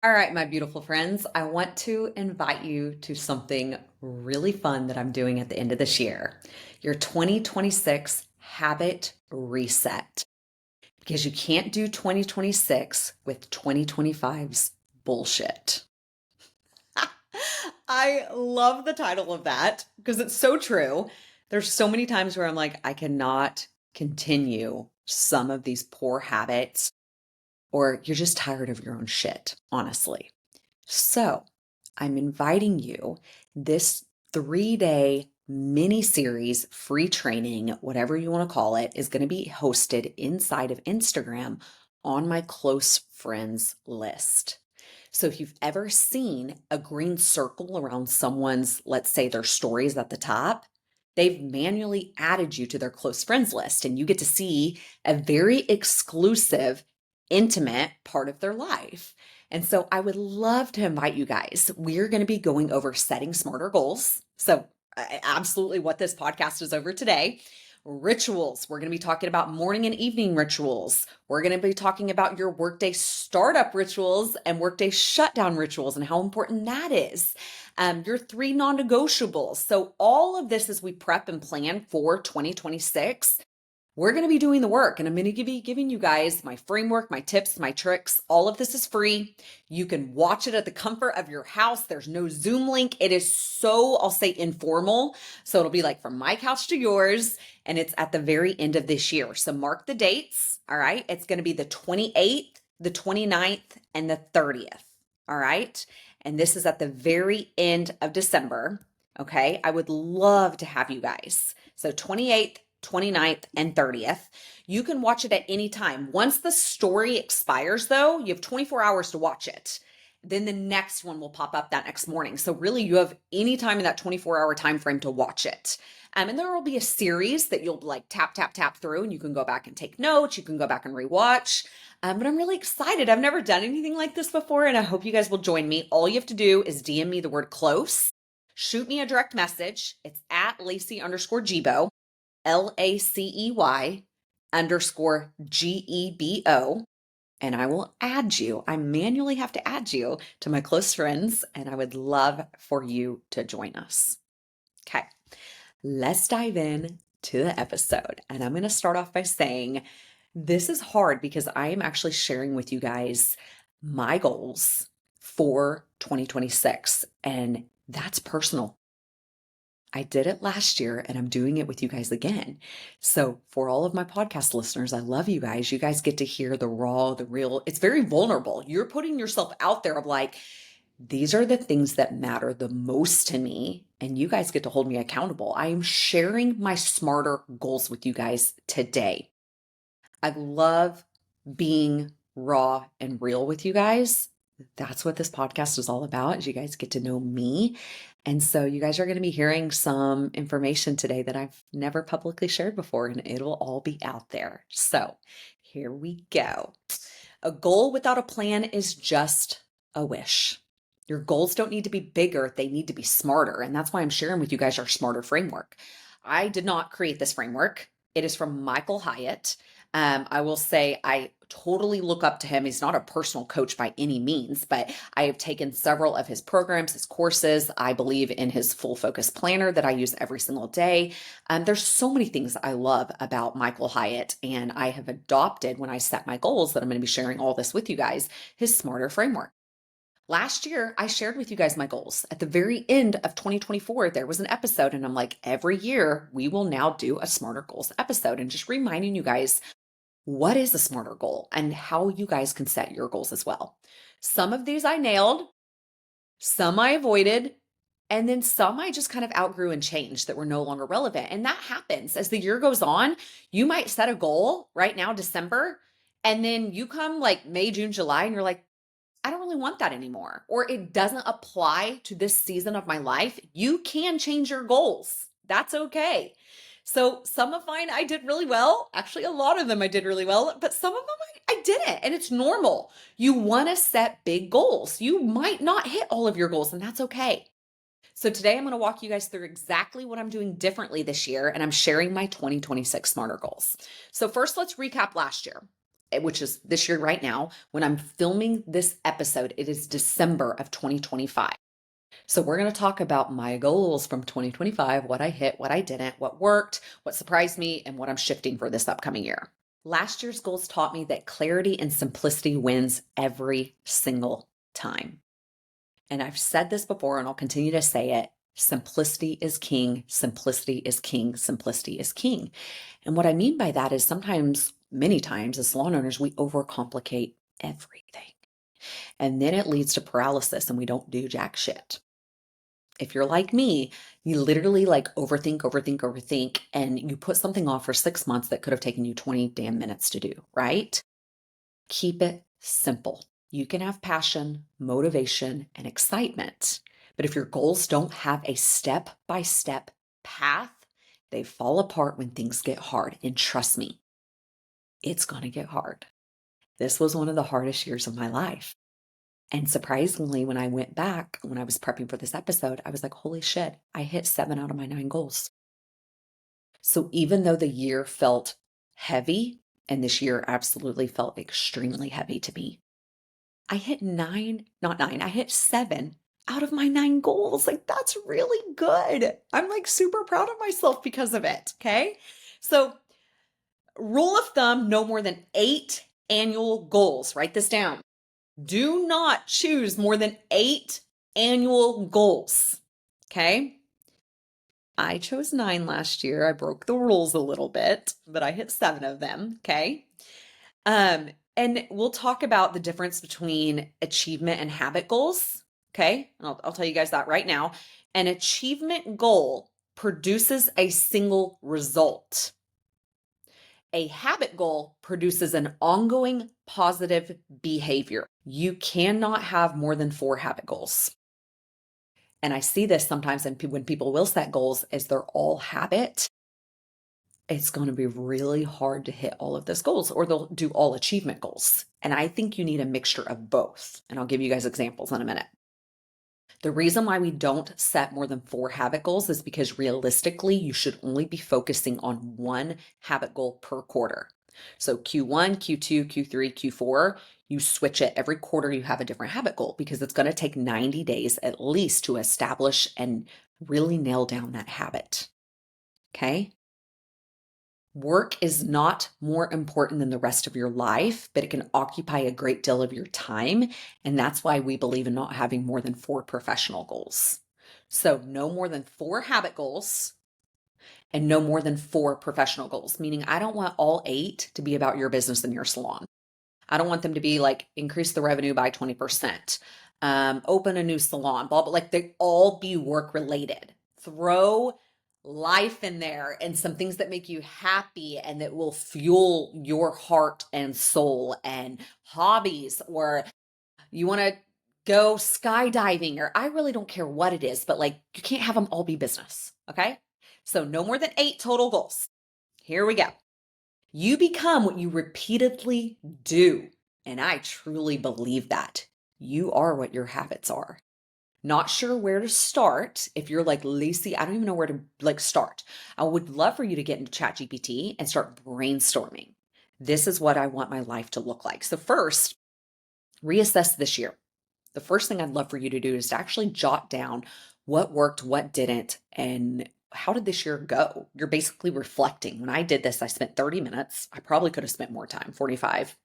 All right, my beautiful friends, I want to invite you to something really fun that I'm doing at the end of this year. Your 2026 habit reset. Because you can't do 2026 with 2025's bullshit. I love the title of that because it's so true. There's so many times where I'm like, I cannot continue some of these poor habits, or you're just tired of your own shit, honestly. So, I'm inviting you this 3-day mini series, free training, whatever you want to call it, is going to be hosted inside of Instagram on my close friends list. So, if you've ever seen a green circle around someone's, let's say their stories at the top, they've manually added you to their close friends list, and you get to see a very exclusive, intimate part of their life. And so I would love to invite you guys. We're going to be going over setting smarter goals. So, absolutely what this podcast is over today. Rituals. We're going to be talking about morning and evening rituals. We're going to be talking about your workday startup rituals and workday shutdown rituals and how important that is. Your 3 non-negotiables. So, all of this as we prep and plan for 2026. We're going to be doing the work, and I'm going to be giving you guys my framework, my tips, my tricks. All of this is free. You can watch it at the comfort of your house. There's no Zoom link. It is so, I'll say, informal. So it'll be like from my couch to yours, and it's at the very end of this year. So mark the dates. All right. It's going to be the 28th, the 29th, and the 30th. All right. And this is at the very end of December. Okay. I would love to have you guys. So 28th, 29th, and 30th. You can watch it at any time. Once the story expires, though, you have 24 hours to watch it. Then the next one will pop up that next morning. So really, you have any time in that 24-hour time frame to watch it. And there will be a series that you'll like tap, tap, tap through, and you can go back and take notes. You can go back and rewatch. But I'm really excited. I've never done anything like this before, and I hope you guys will join me. All you have to do is DM me the word close. Shoot me a direct message. It's at Lacey_Gebo. LACEY_GEBO, and I will add you. I manually have to add you to my close friends, and I would love for you to join us. Okay, let's dive in to the episode. And I'm going to start off by saying this is hard because I am actually sharing with you guys my goals for 2026, and that's personal. I did it last year and I'm doing it with you guys again. So, for all of my podcast listeners, I love you guys. You guys get to hear the raw, the real. It's very vulnerable. You're putting yourself out there of like, these are the things that matter the most to me. And you guys get to hold me accountable. I am sharing my smarter goals with you guys today. I love being raw and real with you guys. That's what this podcast is all about, is you guys get to know me. And so you guys are going to be hearing some information today that I've never publicly shared before, and it'll all be out there. So here we go. A goal without a plan is just a wish. Your goals don't need to be bigger, they need to be smarter. And that's why I'm sharing with you guys our smarter framework. I did not create this framework. It is from Michael Hyatt. I will say I totally look up to him. He's not a personal coach by any means, but I have taken several of his programs, his courses. I believe in his full focus planner that I use every single day. There's so many things I love about Michael Hyatt, and I have adopted when I set my goals that I'm going to be sharing all this with you guys, his smarter framework. Last year, I shared with you guys my goals. At the very end of 2024, there was an episode, and I'm like, every year we will now do a smarter goals episode, and just reminding you guys what is a smarter goal and how you guys can set your goals as well. Some of these I nailed, some I avoided, and then some I just kind of outgrew and changed that were no longer relevant. And that happens as the year goes on. You might set a goal right now, December, and then you come like May, June, July, and you're like, I don't really want that anymore, or it doesn't apply to this season of my life. You can change your goals. That's okay. So some of mine I did really well. Actually, a lot of them I did really well, but some of them I didn't. And it's normal. You want to set big goals. You might not hit all of your goals, and that's okay. So today I'm going to walk you guys through exactly what I'm doing differently this year, and I'm sharing my 2026 smarter goals. So first, let's recap last year. which is this year right now. When I'm filming this episode, it is December of 2025. So we're going to talk about my goals from 2025, what I hit, what I didn't, what worked, what surprised me, and what I'm shifting for this upcoming year. Last year's goals taught me that clarity and simplicity wins every single time. And I've said this before, and I'll continue to say it. Simplicity is king. Simplicity is king. Simplicity is king. And what I mean by that is sometimes, many times, as salon owners, we overcomplicate everything. And then it leads to paralysis and we don't do jack shit. If you're like me, you literally overthink, and you put something off for 6 months that could have taken you 20 damn minutes to do, right? Keep it simple. You can have passion, motivation, and excitement. But if your goals don't have a step-by-step path, they fall apart when things get hard. And trust me, it's going to get hard. This was one of the hardest years of my life. And surprisingly, when I went back, when I was prepping for this episode, I was like, holy shit, I hit 7 out of my 9 goals. So even though the year felt heavy, and this year absolutely felt extremely heavy to me, I hit 7 out of my 9 goals. Like, that's really good. I'm like super proud of myself because of it. Okay. So rule of thumb, no more than 8 annual goals. Write this down. Do not choose more than 8 annual goals. Okay. I chose 9 last year. I broke the rules a little bit, but I hit 7 of them. Okay. And we'll talk about the difference between achievement and habit goals. Okay. I'll tell you guys that right now. An achievement goal produces a single result. A habit goal produces an ongoing positive behavior. You cannot have more than 4 habit goals. And I see this sometimes when people will set goals as they're all habit. It's going to be really hard to hit all of those goals, or they'll do all achievement goals. And I think you need a mixture of both. And I'll give you guys examples in a minute. The reason why we don't set more than 4 habit goals is because realistically, you should only be focusing on 1 habit goal per quarter. So Q1, Q2, Q3, Q4, you switch it. Every quarter you have a different habit goal because it's going to take 90 days at least to establish and really nail down that habit. Okay? Work is not more important than the rest of your life, but it can occupy a great deal of your time. And that's why we believe in not having more than 4 professional goals. So no more than 4 habit goals and no more than 4 professional goals, meaning I don't want all 8 to be about your business and your salon. I don't want them to be like increase the revenue by 20%, open a new salon, blah, blah, like they all be work related. Throw life in there and some things that make you happy and that will fuel your heart and soul, and hobbies, or you want to go skydiving, or I really don't care what it is, but like you can't have them all be business. Okay. So no more than 8 total goals. Here we go. You become what you repeatedly do. And I truly believe that. You are what your habits are. Not sure where to start. If you're like, Lacey, I don't even know where to start. I would love for you to get into ChatGPT and start brainstorming. This is what I want my life to look like. So first, reassess this year. The first thing I'd love for you to do is to actually jot down what worked, what didn't, and how did this year go? You're basically reflecting. When I did this, I spent 30 minutes. I probably could have spent more time, 45,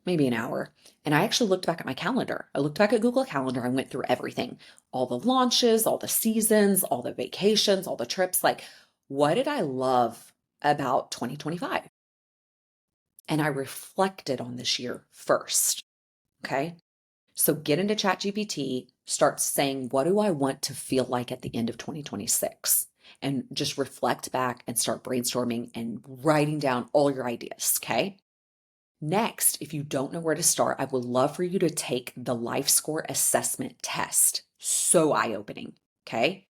maybe an hour. And I actually looked back at my calendar. I looked back at Google Calendar. I went through everything, all the launches, all the seasons, all the vacations, all the trips. Like, what did I love about 2025? And I reflected on this year first. Okay. So get into ChatGPT, start saying, what do I want to feel like at the end of 2026? And just reflect back and start brainstorming and writing down all your ideas, okay? Next, if you don't know where to start, I would love for you to take the LifeScore Assessment test. So eye-opening, okay?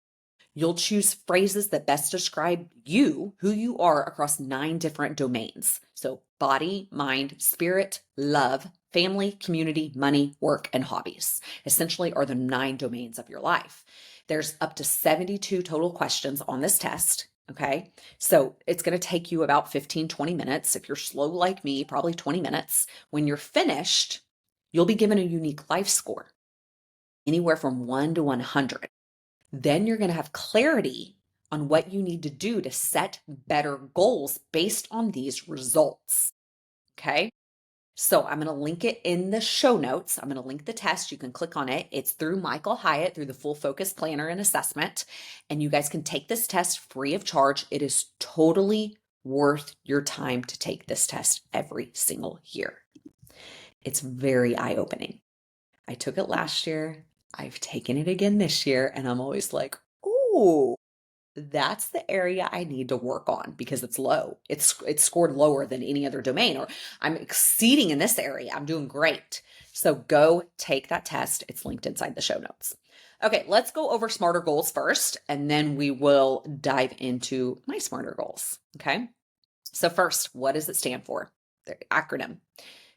You'll choose phrases that best describe you, who you are across 9 different domains. So body, mind, spirit, love, family, community, money, work, and hobbies essentially are the 9 domains of your life. There's up to 72 total questions on this test. Okay. So it's going to take you about 15, 20 minutes. If you're slow like me, probably 20 minutes. When you're finished, you'll be given a unique life score, anywhere from 1 to 100. Then you're going to have clarity on what you need to do to set better goals based on these results. Okay. So I'm going to link it in the show notes. I'm going to link the test. You can click on it. It's through Michael Hyatt through the Full Focus Planner and Assessment. And you guys can take this test free of charge. It is totally worth your time to take this test every single year. It's very eye-opening. I took it last year. I've taken it again this year. And I'm always like, ooh, that's the area I need to work on because it's low. It's scored lower than any other domain, or I'm exceeding in this area. I'm doing great. So go take that test. It's linked inside the show notes. Okay, let's go over smarter goals first, and then we will dive into my smarter goals. Okay. So first, what does it stand for? The acronym: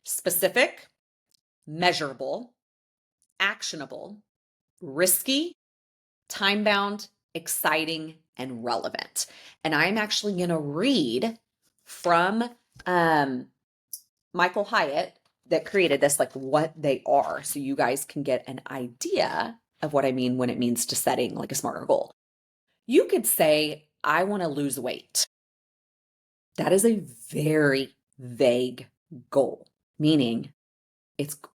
specific, measurable, actionable, risky, time-bound, exciting, and relevant. And I'm actually going to read from Michael Hyatt that created this, like what they are, so you guys can get an idea of what I mean when it means to setting like a smarter goal. You could say, I want to lose weight. That is a very vague goal, meaning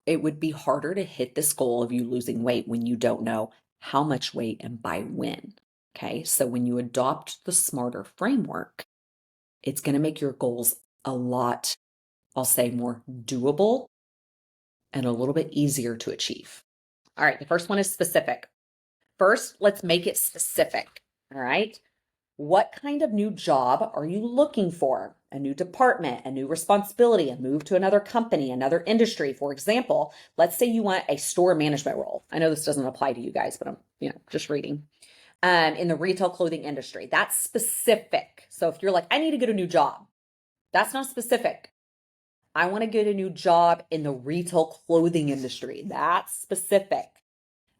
it would be harder to hit this goal of you losing weight when you don't know how much weight and by when. Okay. So when you adopt the smarter framework, it's going to make your goals a lot, I'll say, more doable and a little bit easier to achieve. All right. The first one is specific. First, let's make it specific. All right. What kind of new job are you looking for? A new department, a new responsibility, a move to another company, another industry. For example, let's say you want a store management role. I know this doesn't apply to you guys, but I'm, just reading. In the retail clothing industry, that's specific. So if you're like, I need to get a new job, that's not specific. I want to get a new job in the retail clothing industry. That's specific.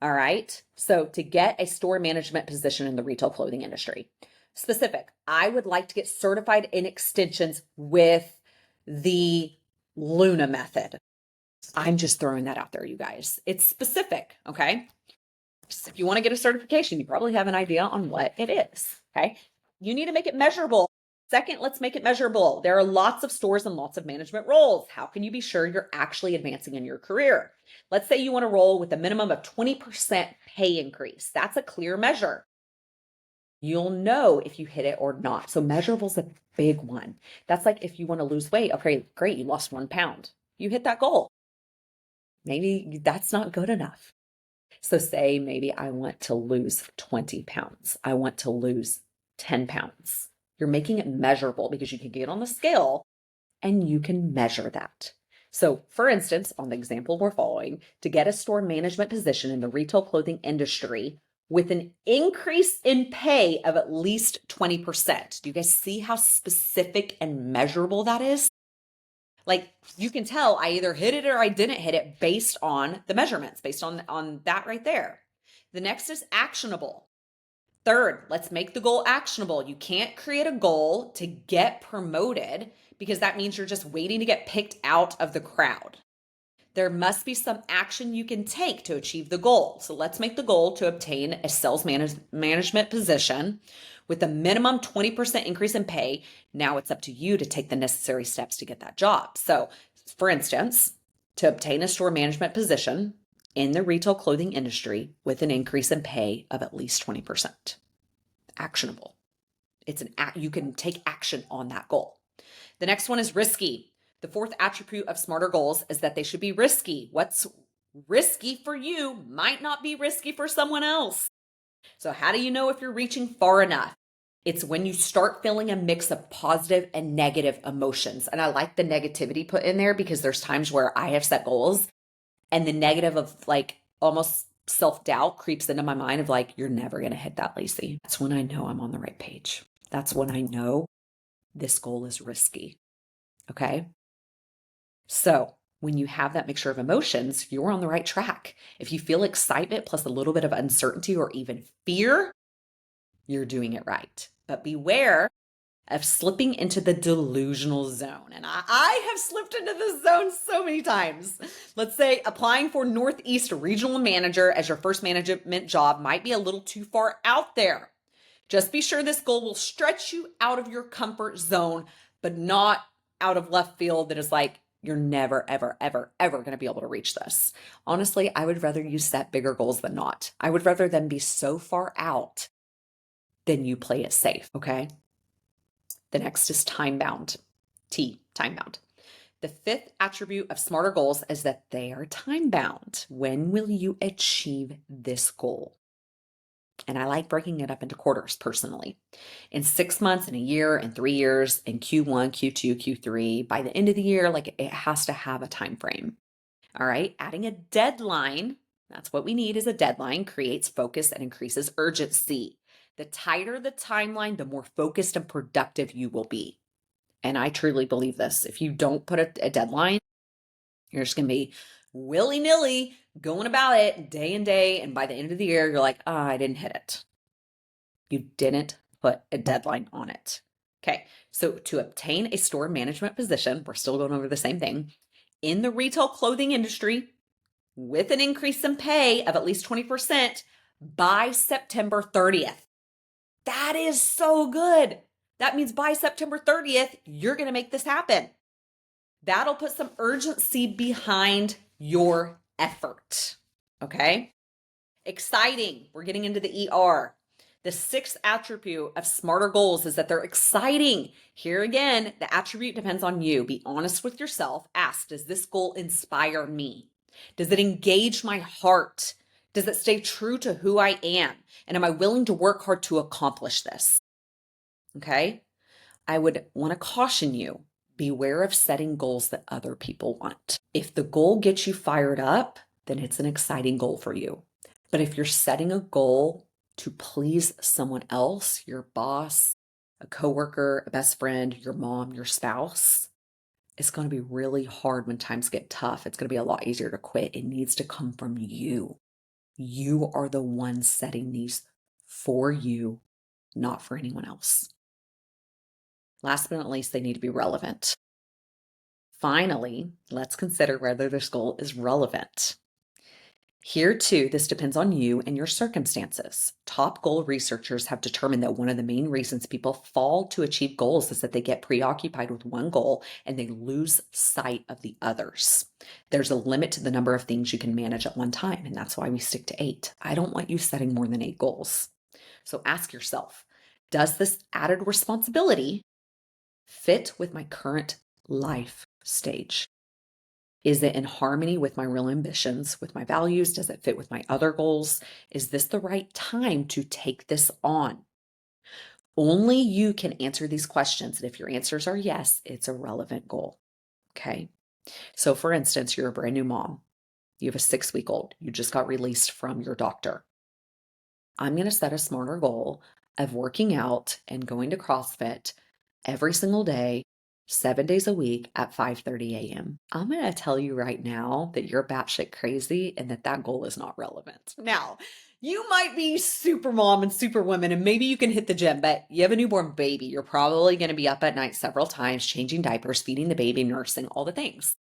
All right. So to get a store management position in the retail clothing industry. Specific. I would like to get certified in extensions with the Luna method. I'm just throwing that out there, you guys. It's specific, okay? Just if you want to get a certification, you probably have an idea on what it is, okay? You need to make it measurable. Second, let's make it measurable. There are lots of stores and lots of management roles. How can you be sure you're actually advancing in your career? Let's say you want to roll with a minimum of 20% pay increase. That's a clear measure. You'll know if you hit it or not. So measurable is a big one. That's like if you want to lose weight. Okay, great. You lost 1 pound. You hit that goal. Maybe that's not good enough. So say maybe I want to lose 20 pounds. I want to lose 10 pounds. You're making it measurable because you can get on the scale and you can measure that. So for instance, on the example we're following, to get a store management position in the retail clothing industry with an increase in pay of at least 20%. Do you guys see how specific and measurable that is? Like you can tell I either hit it or I didn't hit it based on the measurements, based on that right there. The next is actionable. Third, let's make the goal actionable. You can't create a goal to get promoted because that means you're just waiting to get picked out of the crowd. There must be some action you can take to achieve the goal. So let's make the goal to obtain a sales management position with a minimum 20% increase in pay. Now it's up to you to take the necessary steps to get that job. So for instance, to obtain a store management position in the retail clothing industry with an increase in pay of at least 20%. Actionable. You can take action on that goal. The next one is risky. The fourth attribute of smarter goals is that they should be risky. What's risky for you might not be risky for someone else. So how do you know if you're reaching far enough? It's when you start feeling a mix of positive and negative emotions. And I like the negativity put in there because there's times where I have set goals and the negative of like almost self-doubt creeps into my mind of like, you're never going to hit that, Lacey. That's when I know I'm on the right page. That's when I know this goal is risky. Okay. So when you have that mixture of emotions, you're on the right track. If you feel excitement plus a little bit of uncertainty or even fear, you're doing it right. but beware of slipping into the delusional zone. And I have slipped into this zone so many times. Let's say applying for Northeast Regional Manager as your first management job might be a little too far out there. Just be sure this goal will stretch you out of your comfort zone, but not out of left field that is like, you're never, ever, ever, ever going to be able to reach this. Honestly, I would rather you set bigger goals than not. I would rather them be so far out than you play it safe, okay? The next is time bound. Time bound. The fifth attribute of smarter goals is that they are time bound. When will you achieve this goal? And I like breaking it up into quarters personally. In 6 months, in a year, in 3 years, in Q1, Q2, Q3, by the end of the year, like it has to have a time frame. All right. Adding a deadline, that's what we need, is a deadline, creates focus and increases urgency. The tighter the timeline, the more focused and productive you will be. And I truly believe this. If you don't put a deadline, you're just going to be willy-nilly going about it day and day. And by the end of the year, you're like, I didn't hit it. You didn't put a deadline on it. Okay. So to obtain a store management position, we're still going over the same thing, in the retail clothing industry with an increase in pay of at least 20% by September 30th. That is so good. That means by September 30th, you're going to make this happen. That'll put some urgency behind your effort. Okay. Exciting. We're getting into the ER. The sixth attribute of smarter goals is that they're exciting. Here again, the attribute depends on you. Be honest with yourself. Ask, does this goal inspire me? Does it engage my heart? Does it stay true to who I am? And am I willing to work hard to accomplish this? Okay. I would want to caution you, beware of setting goals that other people want. If the goal gets you fired up, then it's an exciting goal for you. But if you're setting a goal to please someone else, your boss, a coworker, a best friend, your mom, your spouse, it's going to be really hard when times get tough. It's going to be a lot easier to quit. It needs to come from you. You are the one setting these for you, not for anyone else. Last but not least, they need to be relevant. Finally, let's consider whether this goal is relevant. Here too, this depends on you and your circumstances. Top goal researchers have determined that one of the main reasons people fall to achieve goals is that they get preoccupied with one goal and they lose sight of the others. There's a limit to the number of things you can manage at one time, and that's why we stick to 8. I don't want you setting more than 8 goals. So ask yourself, does this added responsibility fit with my current life stage? Is it in harmony with my real ambitions, with my values? Does it fit with my other goals? Is this the right time to take this on? Only you can answer these questions. And if your answers are yes, it's a relevant goal. Okay. So for instance, you're a brand new mom. You have a 6-week-old. You just got released from your doctor. I'm going to set a smarter goal of working out and going to CrossFit every single day, 7 days a week at 5:30 a.m. I'm going to tell you right now that you're batshit crazy and that goal is not relevant. Now, you might be super mom and super woman, and maybe you can hit the gym, but you have a newborn baby. You're probably going to be up at night several times, changing diapers, feeding the baby, nursing, all the things.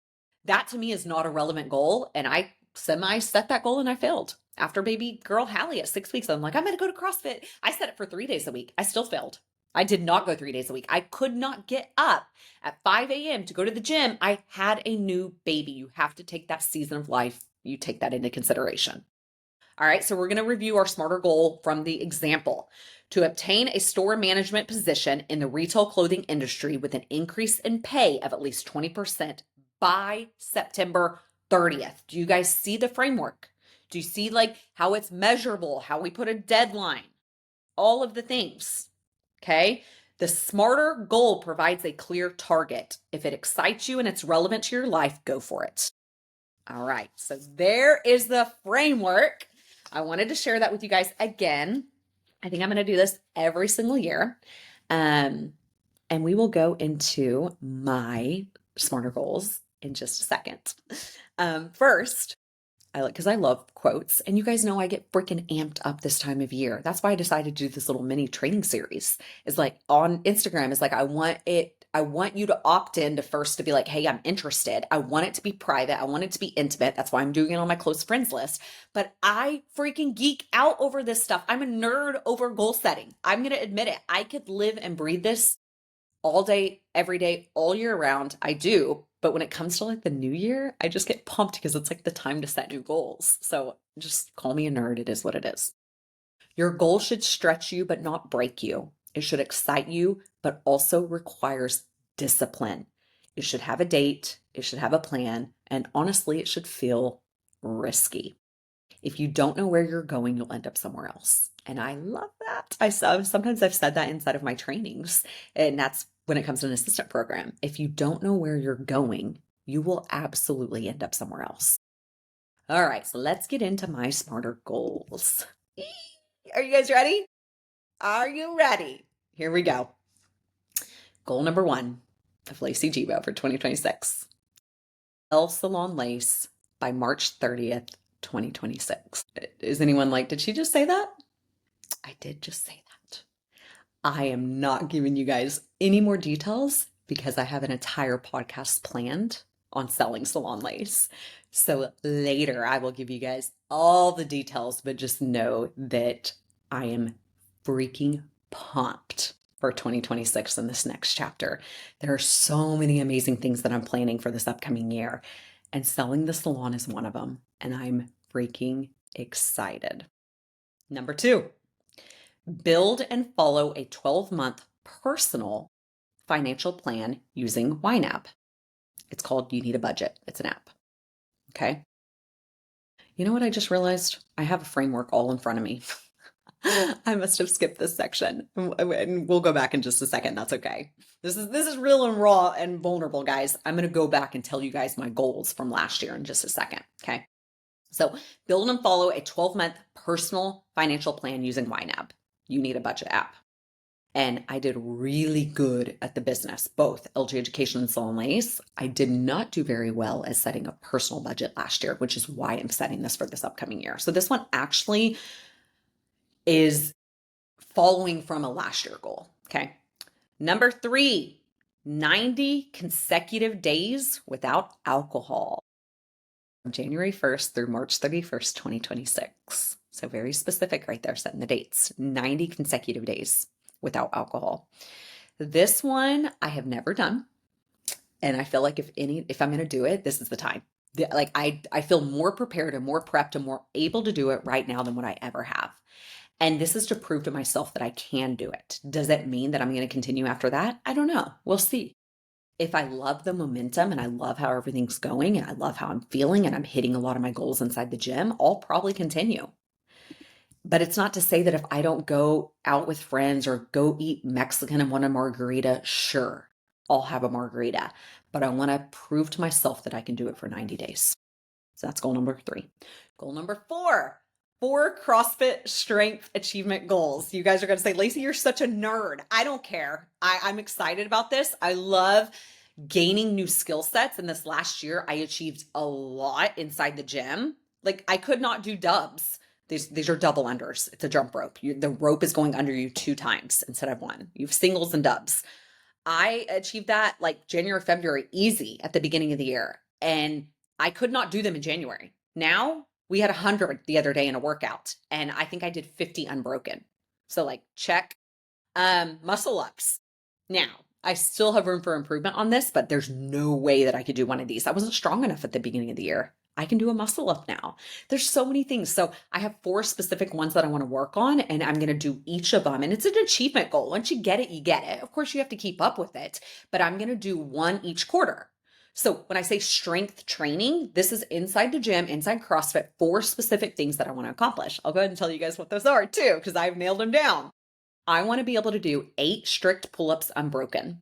That to me is not a relevant goal. And I set that goal and I failed. After baby girl Hallie at 6 weeks, I'm like, I'm going to go to CrossFit. I set it for 3 days a week. I still failed. I did not go 3 days a week. I could not get up at 5 a.m. to go to the gym. I had a new baby. You have to take that season of life. You take that into consideration. All right, so we're going to review our smarter goal from the example. To obtain a store management position in the retail clothing industry with an increase in pay of at least 20% by September 30th. Do you guys see the framework? Do you see like how it's measurable, how we put a deadline, all of the things? Okay. The smarter goal provides a clear target. If it excites you and it's relevant to your life, go for it. All right. So there is the framework. I wanted to share that with you guys again. I think I'm going to do this every single year. And we will go into my smarter goals in just a second. First, because I love quotes, and you guys know I get freaking amped up this time of year. That's why I decided to do this little mini training series. It's like on Instagram, it's like I want you to opt in to first to be like, hey, I'm interested. I want it to be private. I want it to be intimate. That's why I'm doing it on my close friends list. But I freaking geek out over this stuff. I'm a nerd over goal setting. I'm going to admit it. I could live and breathe this all day, every day, all year round. I do. But when it comes to like the new year, I just get pumped because it's like the time to set new goals. So just call me a nerd. It is what it is. Your goal should stretch you, but not break you. It should excite you, but also requires discipline. It should have a date. It should have a plan. And honestly, it should feel risky. If you don't know where you're going, you'll end up somewhere else. And I love that. Sometimes I've said that inside of my trainings, and that's when it comes to an assistant program. If you don't know where you're going, you will absolutely end up somewhere else. All right, so let's get into my smarter goals. Are you guys ready? Are you ready? Here we go. Goal number 1 of Lacey Jibo for 2026. Sell Salon Lace by March 30th, 2026. Is anyone like, did she just say that? I did just say that. I am not giving you guys any more details because I have an entire podcast planned on selling salon lace. So later I will give you guys all the details, but just know that I am freaking pumped for 2026 in this next chapter. There are so many amazing things that I'm planning for this upcoming year, and selling the salon is one of them. And I'm freaking excited. Number 2, build and follow a 12-month personal financial plan using YNAB. It's called You Need a Budget. It's an app. Okay. You know what I just realized? I have a framework all in front of me. I must have skipped this section, and we'll go back in just a second. That's okay. This is real and raw and vulnerable, guys. I'm going to go back and tell you guys my goals from last year in just a second. Okay. So build and follow a 12-month personal financial plan using YNAB. You Need a Budget app. And I did really good at the business, both LG Education and Salon Lace. I did not do very well at setting a personal budget last year, which is why I'm setting this for this upcoming year. So this one actually is following from a last year goal. Okay. Number 3, 90 consecutive days without alcohol. January 1st through March 31st, 2026. So very specific right there, setting the dates. 90 consecutive days without alcohol. This one I have never done. And I feel like if I'm going to do it, this is the time. Like I feel more prepared and more prepped and more able to do it right now than what I ever have. And this is to prove to myself that I can do it. Does that mean that I'm going to continue after that? I don't know. We'll see. If I love the momentum and I love how everything's going and I love how I'm feeling and I'm hitting a lot of my goals inside the gym, I'll probably continue. But it's not to say that if I don't go out with friends or go eat Mexican and want a margarita, sure, I'll have a margarita. But I want to prove to myself that I can do it for 90 days. So that's goal number 3. Goal number 4, 4 CrossFit strength achievement goals. You guys are going to say, Lacey, you're such a nerd. I don't care. I'm excited about this. I love gaining new skill sets. And this last year, I achieved a lot inside the gym. Like I could not do dubs. These are double unders. It's a jump rope. The rope is going under you 2 times instead of 1. You have singles and dubs. I achieved that like January, February, easy at the beginning of the year. And I could not do them in January. Now we had 100 the other day in a workout, and I think I did 50 unbroken. So like check. Muscle ups. Now I still have room for improvement on this, but there's no way that I could do one of these. I wasn't strong enough at the beginning of the year. I can do a muscle up now. There's so many things. So I have 4 specific ones that I want to work on, and I'm going to do each of them. And it's an achievement goal. Once you get it, you get it. Of course, you have to keep up with it, but I'm going to do 1 each quarter. So when I say strength training, this is inside the gym, inside CrossFit, 4 specific things that I want to accomplish. I'll go ahead and tell you guys what those are too, because I've nailed them down. I want to be able to do 8 strict pull-ups unbroken.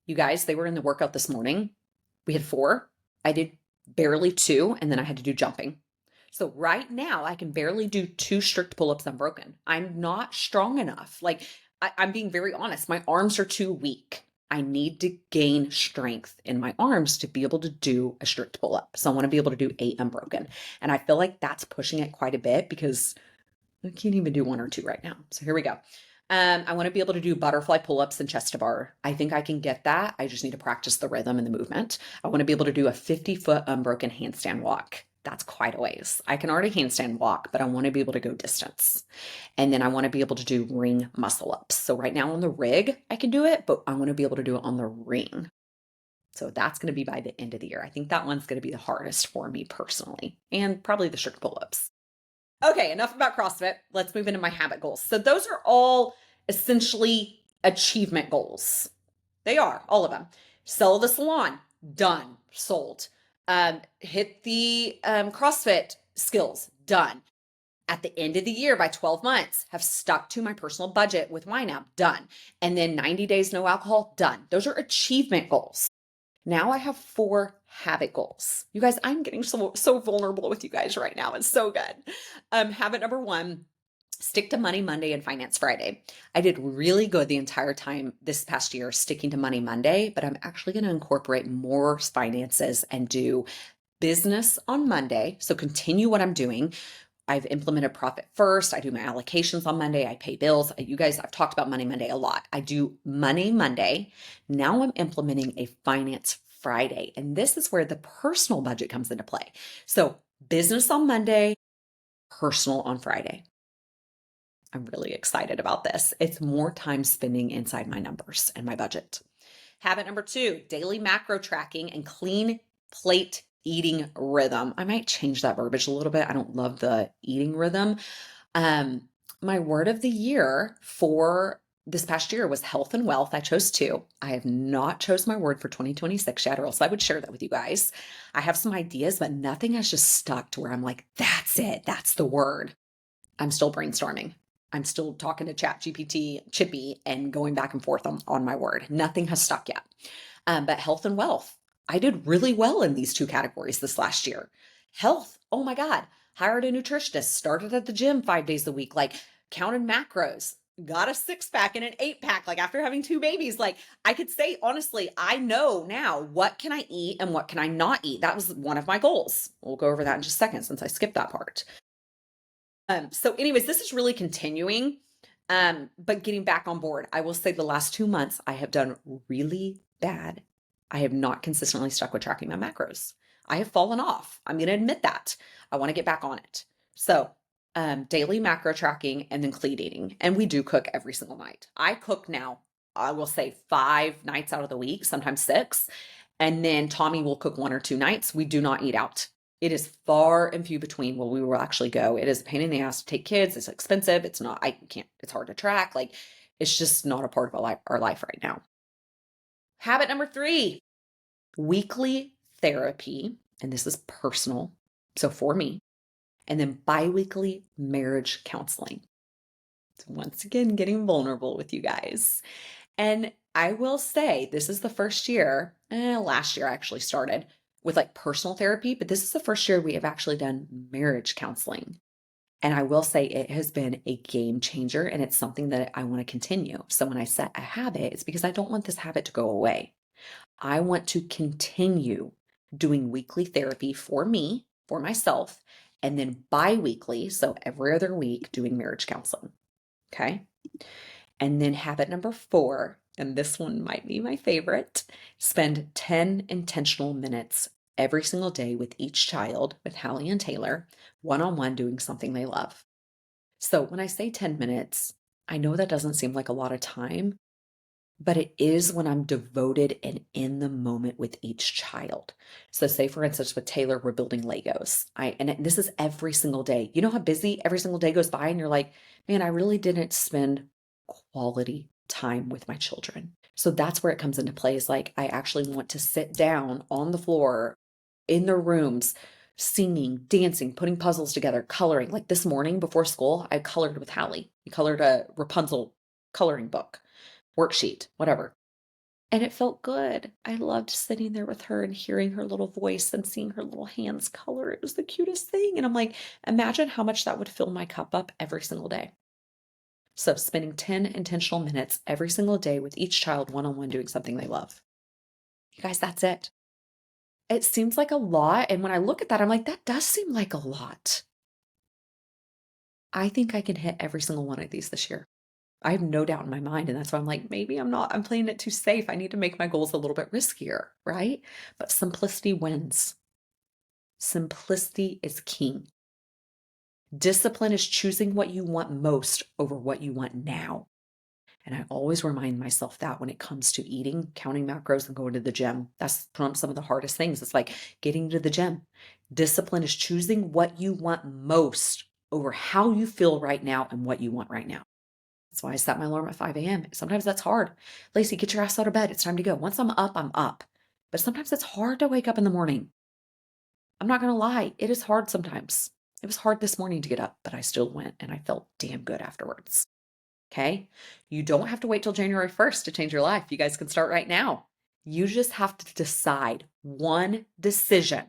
You guys, they were in the workout this morning. We had 4. I did barely 2, and then I had to do jumping. So right now I can barely do 2 strict pull-ups unbroken. I'm not strong enough. Like I'm being very honest. My arms are too weak. I need to gain strength in my arms to be able to do a strict pull up. So I want to be able to do 8 unbroken. And I feel like that's pushing it quite a bit because I can't even do 1 or 2 right now. So here we go. I want to be able to do butterfly pull-ups and chest to bar. I think I can get that. I just need to practice the rhythm and the movement. I want to be able to do a 50-foot unbroken handstand walk. That's quite a ways. I can already handstand walk, but I want to be able to go distance. And then I want to be able to do ring muscle ups. So right now on the rig, I can do it, but I want to be able to do it on the ring. So that's going to be by the end of the year. I think that one's going to be the hardest for me personally, and probably the strict pull-ups. Okay, enough about CrossFit. Let's move into my habit goals. So those are all essentially achievement goals. They are, all of them. Sell the salon, done, sold. Hit the CrossFit skills, done. At the end of the year, by 12 months, have stuck to my personal budget with YNAB, done. And then 90 days, no alcohol, done. Those are achievement goals. Now I have 4 habit goals. You guys, I'm getting so vulnerable with you guys right now. It's so good. Habit number 1, stick to Money Monday and Finance Friday. I did really good the entire time this past year sticking to Money Monday, but I'm actually going to incorporate more finances and do business on Monday. So continue what I'm doing. I've implemented profit first. I do my allocations on Monday. I pay bills. You guys, I've talked about Money Monday a lot. I do Money Monday. Now I'm implementing a Finance Friday. And this is where the personal budget comes into play. So business on Monday, personal on Friday. I'm really excited about this. It's more time spending inside my numbers and my budget. Habit number 2, daily macro tracking and clean plate eating rhythm. I might change that verbiage a little bit. I don't love the eating rhythm. My word of the year for this past year was health and wealth. I chose 2. I have not chose my word for 2026 yet, or else I would share that with you guys. I have some ideas, but nothing has just stuck to where I'm like, that's it. That's the word. I'm still brainstorming. I'm still talking to ChatGPT, Chippy, and going back and forth on my word. Nothing has stuck yet. But health and wealth, I did really well in these 2 categories this last year. Health, oh my God, hired a nutritionist, started at the gym 5 days a week, like counted macros, got a 6-pack and an 8-pack, like after having 2 babies. Like I could say, honestly, I know now what can I eat and what can I not eat. That was one of my goals. We'll go over that in just a second since I skipped that part. So anyways, this is really continuing, but getting back on board. I will say the last 2 months, I have done really bad. I have not consistently stuck with tracking my macros. I have fallen off. I'm going to admit that. I want to get back on it. So, daily macro tracking and then clean eating. And we do cook every single night. I cook now, I will say 5 nights out of the week, sometimes 6. And then Tommy will cook 1 or 2 nights. We do not eat out. It is far and few between where we will actually go. It is a pain in the ass to take kids. It's expensive. It's not, I can't, it's hard to track. Like it's just not a part of our life right now. Habit number 3, weekly therapy. And this is personal. So for me, and then biweekly marriage counseling. So once again, getting vulnerable with you guys. And I will say, this is the first year, last year I actually started with like personal therapy, but this is the first year we have actually done marriage counseling. And I will say it has been a game changer and it's something that I want to continue. So when I set a habit, it's because I don't want this habit to go away. I want to continue doing weekly therapy for me, for myself, and then bi-weekly, so every other week, doing marriage counseling. Okay. And then habit number 4, and this one might be my favorite, spend 10 intentional minutes every single day with each child, with Hallie and Taylor, one-on-one doing something they love. So when I say 10 minutes, I know that doesn't seem like a lot of time, but it is when I'm devoted and in the moment with each child. So say for instance, with Taylor, we're building Legos. This is every single day. You know how busy every single day goes by and you're like, man, I really didn't spend quality time with my children. So that's where it comes into play is like, I actually want to sit down on the floor in their rooms, singing, dancing, putting puzzles together, coloring. Like this morning before school, I colored with Hallie. We colored a Rapunzel coloring book, worksheet, whatever. And it felt good. I loved sitting there with her and hearing her little voice and seeing her little hands color. It was the cutest thing. And I'm like, imagine how much that would fill my cup up every single day. So spending 10 intentional minutes every single day with each child one-on-one doing something they love. You guys, that's it. It seems like a lot. And when I look at that, I'm like, that does seem like a lot. I think I can hit every single one of these this year. I have no doubt in my mind. And that's why I'm like, maybe I'm playing it too safe. I need to make my goals a little bit riskier, right? But simplicity wins. Simplicity is king. Discipline is choosing what you want most over what you want now. And I always remind myself that when it comes to eating, counting macros, and going to the gym. That's some of the hardest things. It's like getting to the gym. Discipline is choosing what you want most over how you feel right now and what you want right now. That's why I set my alarm at 5 a.m. Sometimes that's hard. Lacey, get your ass out of bed. It's time to go. Once I'm up, I'm up. But sometimes it's hard to wake up in the morning. I'm not going to lie. It is hard sometimes. It was hard this morning to get up, but I still went and I felt damn good afterwards. Okay. You don't have to wait till January 1st to change your life. You guys can start right now. You just have to decide one decision,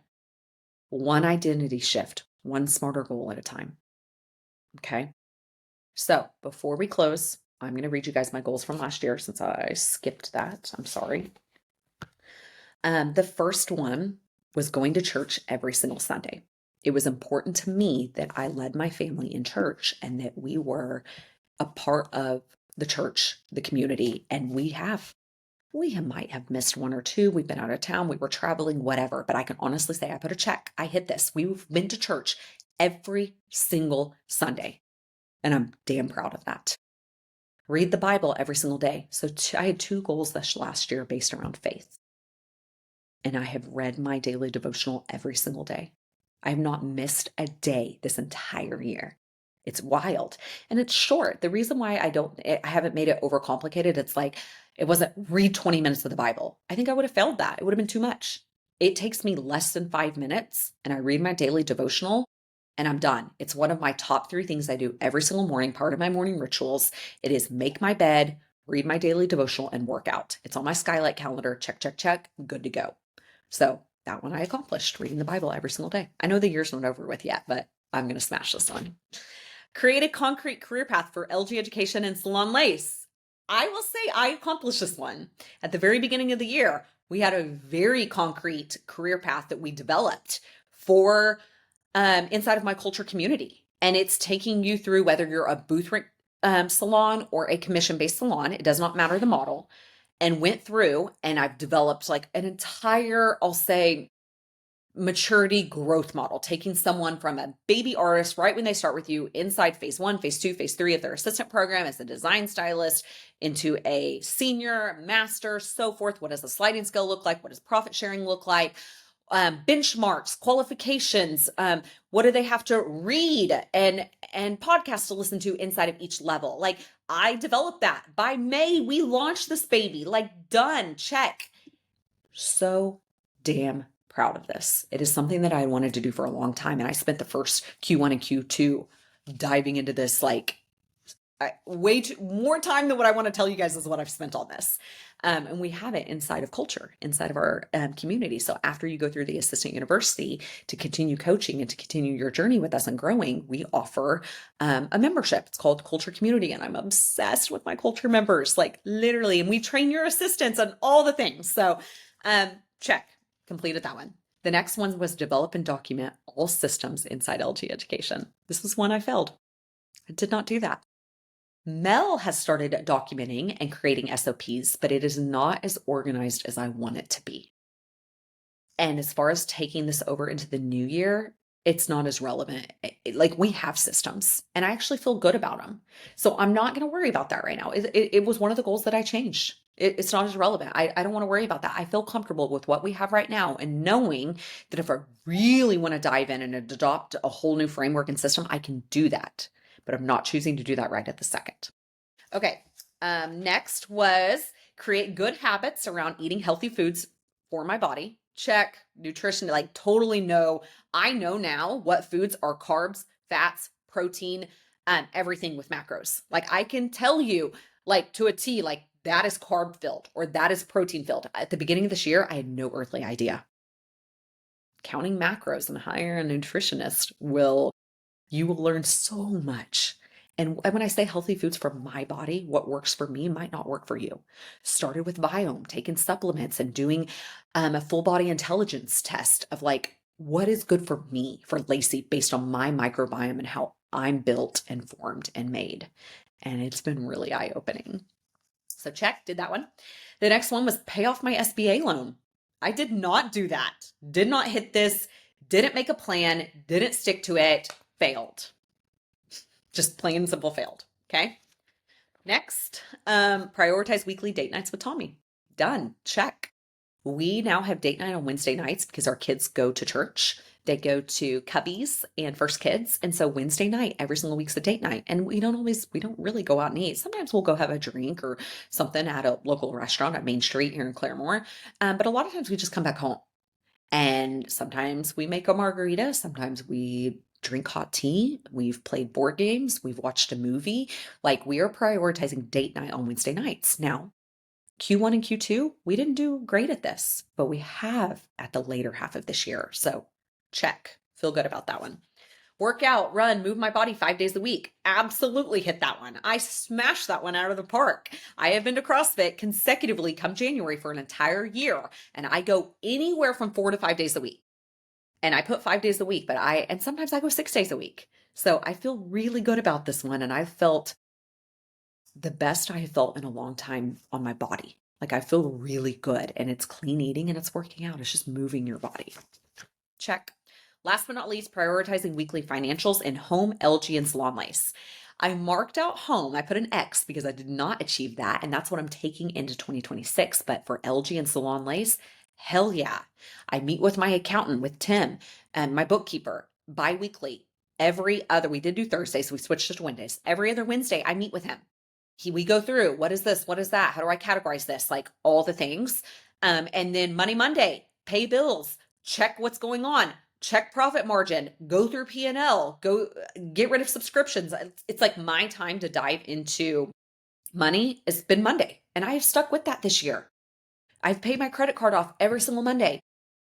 one identity shift, one smarter goal at a time. Okay. So before we close, I'm going to read you guys my goals from last year since I skipped that. I'm sorry. The first one was going to church every single Sunday. It was important to me that I led my family in church and that we were a part of the church, the community, and we might have missed one or two. We've been out of town, we were traveling, whatever, but I can honestly say I put a check. I hit this. We've been to church every single Sunday, and I'm damn proud of that. Read the Bible every single day. So I had 2 goals this last year based around faith. And I have read my daily devotional every single day. I have not missed a day this entire year. It's wild. And it's short. The reason why I haven't made it overcomplicated, it's like, it wasn't read 20 minutes of the Bible. I think I would have failed that. It would have been too much. It takes me less than 5 minutes and I read my daily devotional and I'm done. It's one of my top 3 things I do every single morning, part of my morning rituals. It is make my bed, read my daily devotional, and work out. It's on my Skylight calendar. Check, check, check. Good to go. So that one I accomplished, reading the Bible every single day. I know the year's not over with yet, but I'm going to smash this one. Create a concrete career path for LG education and salon lace. I will say I accomplished this one. At the very beginning of the year, we had a very concrete career path that we developed for inside of my culture community. And it's taking you through whether you're a booth salon or a commission-based salon. It does not matter the model. And went through and I've developed like an entire, I'll say, maturity growth model, taking someone from a baby artist right when they start with you inside phase 1, phase 2, phase 3 of their assistant program as a design stylist into a senior, master, so forth. What does the sliding scale look like? What does profit sharing look like? Benchmarks, qualifications, what do they have to read and podcasts to listen to inside of each level? Like I developed that. By May, we launched this baby, like done, check. So damn proud of this. It is something that I wanted to do for a long time. And I spent the first Q1 and Q2 diving into this, like way more time than what I want to tell you guys is what I've spent on this. And we have it inside of culture, inside of our community. So after you go through the assistant university to continue coaching and to continue your journey with us and growing, we offer a membership. It's called Culture Community. And I'm obsessed with my culture members, like literally. And we train your assistants on all the things. So check, completed that one. The next one was develop and document all systems inside LG education. This was one I failed. I did not do that. Mel has started documenting and creating SOPs, but it is not as organized as I want it to be. And as far as taking this over into the new year, it's not as relevant. Like we have systems and I actually feel good about them. So I'm not going to worry about that right now. It was one of the goals that I changed. It's not as relevant. I don't want to worry about that. I feel comfortable with what we have right now and knowing that if I really want to dive in and adopt a whole new framework and system, I can do that. But I'm not choosing to do that right at the second. Okay. Next was create good habits around eating healthy foods for my body. Check. Nutrition, like totally know. I know now what foods are carbs, fats, protein, everything with macros. Like I can tell you like to a T, like that is carb filled or that is protein filled. At the beginning of this year, I had no earthly idea. Counting macros and hiring a nutritionist you will learn so much. And when I say healthy foods for my body, what works for me might not work for you. Started with Biome, taking supplements and doing a full body intelligence test of like, what is good for me, for Lacey, based on my microbiome and how I'm built and formed and made. And it's been really eye opening. So check, did that one. The next one was pay off my SBA loan. I did not do that. Did not hit this, didn't make a plan, didn't stick to it, failed. Just plain and simple failed. Okay. Next, prioritize weekly date nights with Tommy. Done. Check. We now have date night on Wednesday nights because our kids go to church. They go to Cubbies and First Kids. And so Wednesday night, every single week's a date night. And we don't really go out and eat. Sometimes we'll go have a drink or something at a local restaurant at Main Street here in Claremore. But a lot of times we just come back home. And sometimes we make a margarita. Sometimes we drink hot tea. We've played board games. We've watched a movie. Like we are prioritizing date night on Wednesday nights. Now, Q1 and Q2, we didn't do great at this, but we have at the later half of this year. So check. Feel good about that one. Work out, run, move my body 5 days a week. Absolutely hit that one. I smashed that one out of the park. I have been to CrossFit consecutively come January for an entire year, and I go anywhere from 4 to 5 days a week. And I put 5 days a week, and sometimes I go 6 days a week. So I feel really good about this one. And I felt the best I have felt in a long time on my body. Like I feel really good, and it's clean eating and it's working out. It's just moving your body. Check. Last but not least, prioritizing weekly financials in home, LG, and salon lace. I marked out home. I put an X because I did not achieve that. And that's what I'm taking into 2026. But for LG and salon lace, hell yeah. I meet with my accountant, with Tim, and my bookkeeper bi-weekly. We did do Thursdays, so we switched it to Wednesdays. Every other Wednesday, I meet with him. We go through, what is this? What is that? How do I categorize this? Like all the things. And then Money Monday, pay bills, check what's going on, check profit margin, go through P&L, go get rid of subscriptions. It's like my time to dive into money. It's been Monday, and I have stuck with that this year. I've paid my credit card off every single Monday.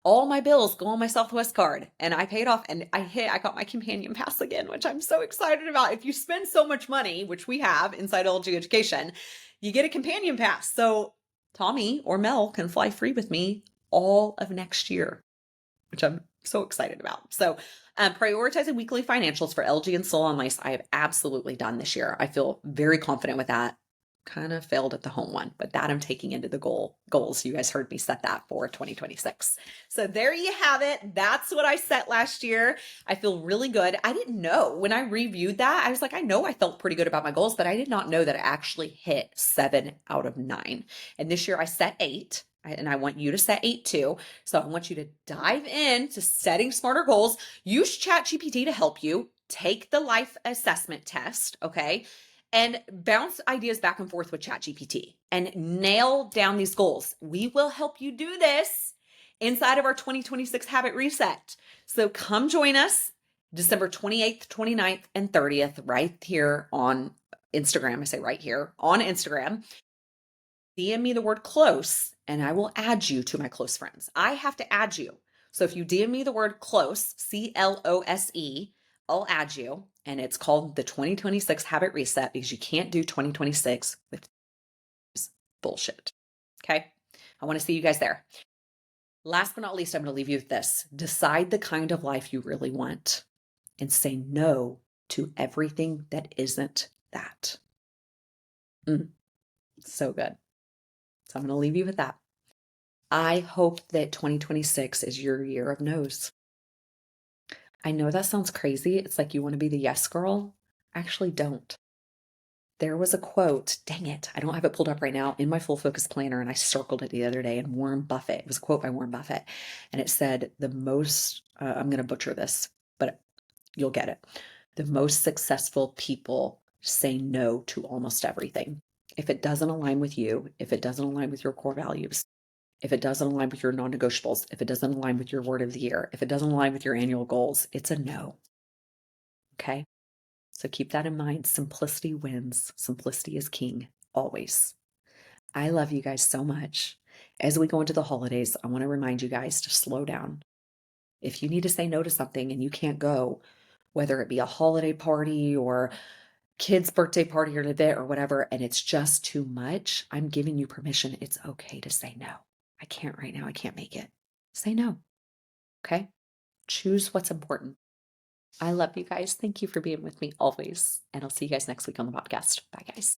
All my bills go on my Southwest card, and I paid off, and I got my companion pass again, which I'm so excited about. If you spend so much money, which we have inside LG Education, you get a companion pass. So Tommy or Mel can fly free with me all of next year, which I'm so excited about. So prioritizing weekly financials for LG and Salon Lace, I have absolutely done this year. I feel very confident with that. Kind of failed at the home one, but that I'm taking into the goals. You guys heard me set that for 2026. So there you have it. That's what I set last year. I feel really good. I didn't know when I reviewed that. I was like, I know I felt pretty good about my goals, but I did not know that I actually hit 7 out of 9. And this year I set 8. And I want you to set 8 too. So I want you to dive into setting smarter goals. Use ChatGPT to help you. Take the life assessment test, okay? And bounce ideas back and forth with ChatGPT and nail down these goals. We will help you do this inside of our 2026 habit reset. So come join us December 28th, 29th, and 30th right here on Instagram. I say right here on Instagram. DM me the word close and I will add you to my close friends. I have to add you. So if you DM me the word close, CLOSE, I'll add you. And it's called the 2026 Habit Reset because you can't do 2026 with bullshit. Okay. I want to see you guys there. Last but not least, I'm going to leave you with this. Decide the kind of life you really want and say no to everything that isn't that. So good. So I'm going to leave you with that. I hope that 2026 is your year of no's. I know that sounds crazy. It's like you want to be the yes girl. I actually don't. There was a quote, dang it, I don't have it pulled up right now, in my full focus planner, and I circled it the other day, and Warren Buffett, it was a quote by Warren Buffett, and it said, I'm going to butcher this, but you'll get it. The most successful people say no to almost everything. If it doesn't align with you, if it doesn't align with your core values, if it doesn't align with your non-negotiables, if it doesn't align with your word of the year, if it doesn't align with your annual goals, it's a no. Okay? So keep that in mind. Simplicity wins. Simplicity is king, always. I love you guys so much. As we go into the holidays, I want to remind you guys to slow down. If you need to say no to something and you can't go, whether it be a holiday party or kid's birthday party or an event or whatever, and it's just too much, I'm giving you permission. It's okay to say no. I can't right now. I can't make it. Say no. Okay. Choose what's important. I love you guys. Thank you for being with me always. And I'll see you guys next week on the podcast. Bye, guys.